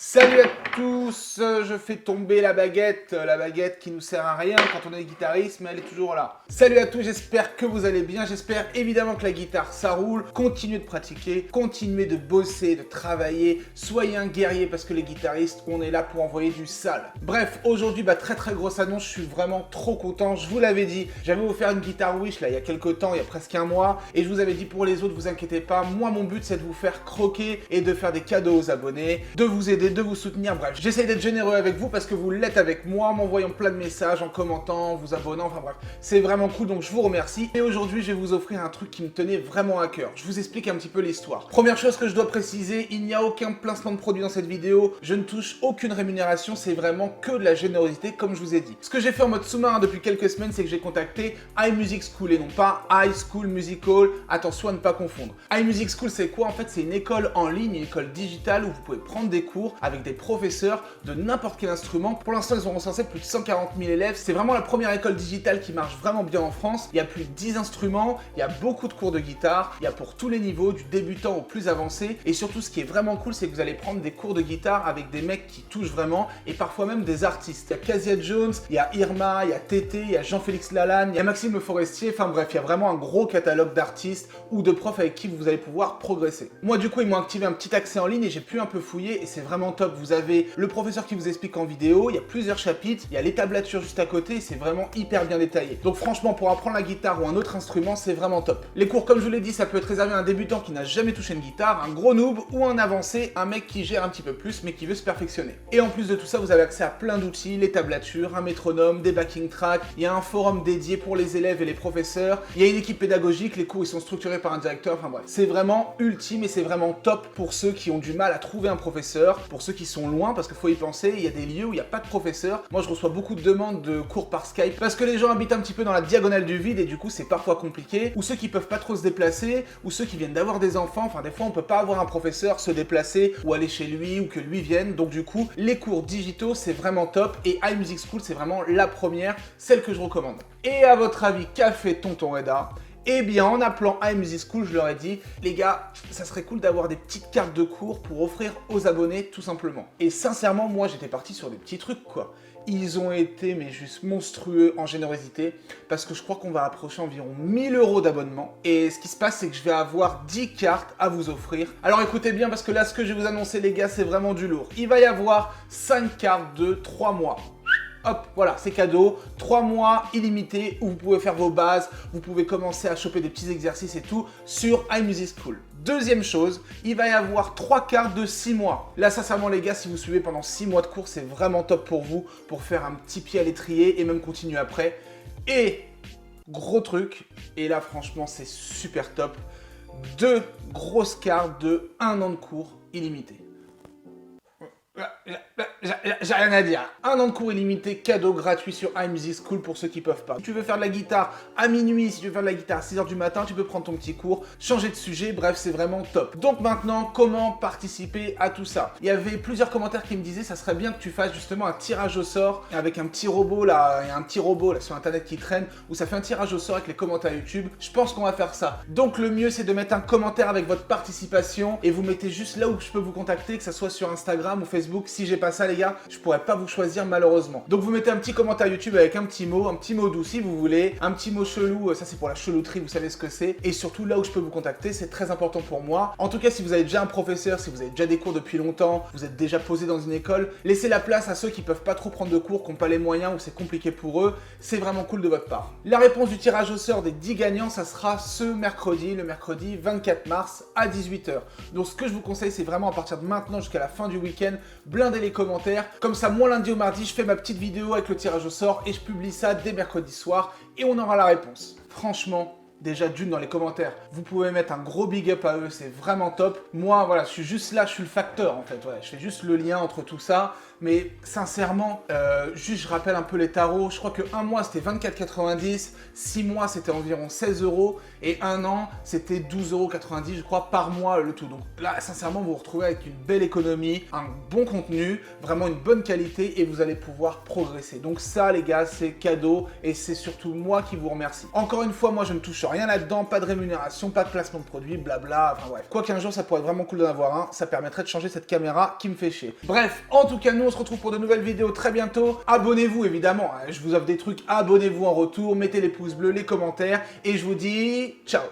Salut à tous, je fais tomber la baguette qui nous sert à rien quand on est guitariste, mais elle est toujours là. Salut à tous, j'espère que vous allez bien, j'espère évidemment que la guitare ça roule. Continuez de pratiquer, continuez de bosser, de travailler, soyez un guerrier parce que les guitaristes, on est là pour envoyer du sale. Bref, aujourd'hui, très grosse annonce, je suis vraiment trop content, je vous l'avais dit, j'avais offert une guitare Wish là il y a quelques temps, il y a presque un mois, et je vous avais dit pour les autres, vous inquiétez pas, moi mon but c'est de vous faire croquer et de faire des cadeaux aux abonnés, de vous aider, de vous soutenir, bref, j'essaye d'être généreux avec vous parce que vous l'êtes avec moi, en m'envoyant plein de messages, en commentant, en vous abonnant, enfin bref, c'est vraiment cool, donc je vous remercie. Et aujourd'hui, je vais vous offrir un truc qui me tenait vraiment à cœur. Je vous explique un petit peu l'histoire. Première chose que je dois préciser, il n'y a aucun placement de produit dans cette vidéo, je ne touche aucune rémunération, c'est vraiment que de la générosité, comme je vous ai dit. Ce que j'ai fait en mode sous-marin depuis quelques semaines, c'est que j'ai contacté iMusic School et non pas High School Musical, attention à ne pas confondre. iMusic School, c'est quoi? En fait, c'est une école en ligne, une école digitale où vous pouvez prendre des cours avec des professeurs de n'importe quel instrument. Pour l'instant, ils ont recensé plus de 140 000 élèves. C'est vraiment la première école digitale qui marche vraiment bien en France. Il y a plus de 10 instruments, il y a beaucoup de cours de guitare, il y a pour tous les niveaux, du débutant au plus avancé. Et surtout, ce qui est vraiment cool, c'est que vous allez prendre des cours de guitare avec des mecs qui touchent vraiment et parfois même des artistes. Il y a Kezia Jones, il y a Irma, il y a Tété, il y a Jean-Félix Lalanne, il y a Maxime Le Forestier. Enfin bref, il y a vraiment un gros catalogue d'artistes ou de profs avec qui vous allez pouvoir progresser. Moi, du coup, ils m'ont activé un petit accès en ligne et j'ai pu un peu fouiller et c'est vraiment top. Vous avez le professeur qui vous explique en vidéo, il y a plusieurs chapitres, il y a les tablatures juste à côté et c'est vraiment hyper bien détaillé. Donc franchement, pour apprendre la guitare ou un autre instrument, c'est vraiment top. Les cours, comme je vous l'ai dit, ça peut être réservé à un débutant qui n'a jamais touché une guitare, un gros noob ou un avancé, un mec qui gère un petit peu plus mais qui veut se perfectionner. Et en plus de tout ça, vous avez accès à plein d'outils, les tablatures, un métronome, des backing tracks, il y a un forum dédié pour les élèves et les professeurs, il y a une équipe pédagogique, les cours ils sont structurés par un directeur, enfin bref. C'est vraiment ultime et c'est vraiment top pour ceux qui ont du mal à trouver un professeur, pour ceux qui sont loin, parce qu'il faut y penser, il y a des lieux où il n'y a pas de professeur. Moi je reçois beaucoup de demandes de cours par Skype parce que les gens habitent un petit peu dans la diagonale du vide et du coup c'est parfois compliqué, ou ceux qui peuvent pas trop se déplacer, ou ceux qui viennent d'avoir des enfants, enfin des fois on peut pas avoir un professeur se déplacer ou aller chez lui ou que lui vienne, donc du coup les cours digitaux c'est vraiment top et iMusic School c'est vraiment la première, celle que je recommande. Et à votre avis, qu'a fait Tonton Reda? Eh bien, en appelant iMusic School, je leur ai dit, les gars, ça serait cool d'avoir des petites cartes de cours pour offrir aux abonnés, tout simplement. Et sincèrement, moi, j'étais parti sur des petits trucs, quoi. Ils ont été, mais juste monstrueux en générosité, parce que je crois qu'on va approcher environ 1000 € d'abonnement. Et ce qui se passe, c'est que je vais avoir 10 cartes à vous offrir. Alors écoutez bien, parce que là, ce que je vais vous annoncer, les gars, c'est vraiment du lourd. Il va y avoir 5 cartes de 3 mois. Hop, voilà, c'est cadeau, 3 mois illimités où vous pouvez faire vos bases, vous pouvez commencer à choper des petits exercices et tout sur iMusic School. Deuxième chose, il va y avoir 3 cartes de 6 mois. Là, sincèrement les gars, si vous suivez pendant 6 mois de cours, c'est vraiment top pour vous, pour faire un petit pied à l'étrier et même continuer après. Et, gros truc, et là franchement c'est super top, 2 grosses cartes de 1 an de cours illimité. J'ai rien à dire. 1 an de cours illimité, cadeau gratuit sur iMusic School pour ceux qui peuvent pas. Si tu veux faire de la guitare à minuit, si tu veux faire de la guitare à 6h du matin, tu peux prendre ton petit cours, changer de sujet, bref, c'est vraiment top. Donc maintenant, comment participer à tout ça? Il y avait plusieurs commentaires qui me disaient, ça serait bien que tu fasses justement un tirage au sort avec un petit robot là, il y a un petit robot là sur internet qui traîne, où ça fait un tirage au sort avec les commentaires YouTube. Je pense qu'on va faire ça. Donc le mieux, c'est de mettre un commentaire avec votre participation et vous mettez juste là où je peux vous contacter, que ça soit sur Instagram ou Facebook. Si j'ai pas ça les gars, je pourrais pas vous choisir malheureusement. Donc vous mettez un petit commentaire YouTube avec un petit mot doux si vous voulez, un petit mot chelou, ça c'est pour la chelouterie, vous savez ce que c'est. Et surtout là où je peux vous contacter, c'est très important pour moi. En tout cas, si vous avez déjà un professeur, si vous avez déjà des cours depuis longtemps, vous êtes déjà posé dans une école, laissez la place à ceux qui peuvent pas trop prendre de cours, qui n'ont pas les moyens ou c'est compliqué pour eux. C'est vraiment cool de votre part. La réponse du tirage au sort des 10 gagnants, ça sera ce mercredi, le mercredi 24 mars à 18 h. Donc ce que je vous conseille, c'est vraiment à partir de maintenant jusqu'à la fin du week-end, blindez les commentaires, comme ça moi lundi au mardi je fais ma petite vidéo avec le tirage au sort et je publie ça dès mercredi soir et on aura la réponse. Franchement, déjà d'une dans les commentaires, vous pouvez mettre un gros big up à eux, c'est vraiment top. Moi voilà, je suis juste là, je suis le facteur en fait, ouais. Je fais juste le lien entre tout ça. Mais sincèrement, juste je rappelle un peu les tarots, je crois que 1 mois c'était 24,90, 6 mois c'était environ 16 € et 1 an c'était 12,90 € je crois par mois le tout. Donc là sincèrement vous vous retrouvez avec une belle économie, un bon contenu, vraiment une bonne qualité et vous allez pouvoir progresser. Donc ça les gars c'est cadeau et c'est surtout moi qui vous remercie. Encore une fois moi je ne touche rien là-dedans, pas de rémunération, pas de placement de produit, blabla, enfin bref. Quoi qu'un jour ça pourrait être vraiment cool d'en avoir un, ça permettrait de changer cette caméra qui me fait chier. Bref, en tout cas nous on se retrouve pour de nouvelles vidéos très bientôt. Abonnez-vous évidemment, hein, je vous offre des trucs, abonnez-vous en retour, mettez les pouces bleus, les commentaires, et je vous dis ciao.